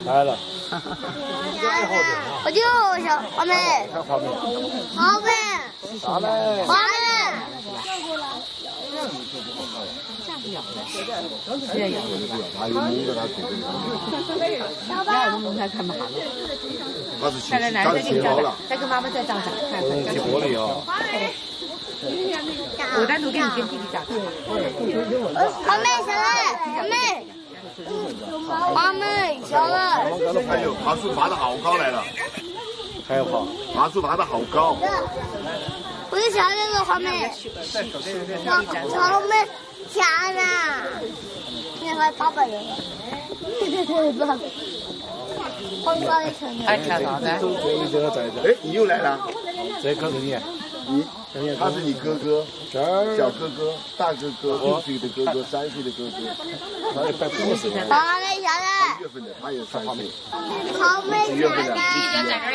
来了。我就想花妹，花妹，花妹，啥嘞？花妹。来来来，再跟妈妈再照相，看看。贴玻璃啊。我单独给你跟弟弟照。花妹下来，花妹。花妹下来。还有爬树爬得好高来了，还要爬。爬树爬得好高。我就下来了，花妹。花妹下来。你看爸爸有。对，爸爸。我爸的成绩。还跳啥子？哎，你又来了。这可是你。他是你哥哥，小哥哥、大哥哥、6岁的哥哥、3岁的哥哥。他也快50了。花妹下来。1月份的，他也3岁。花妹下来。弟弟在这儿。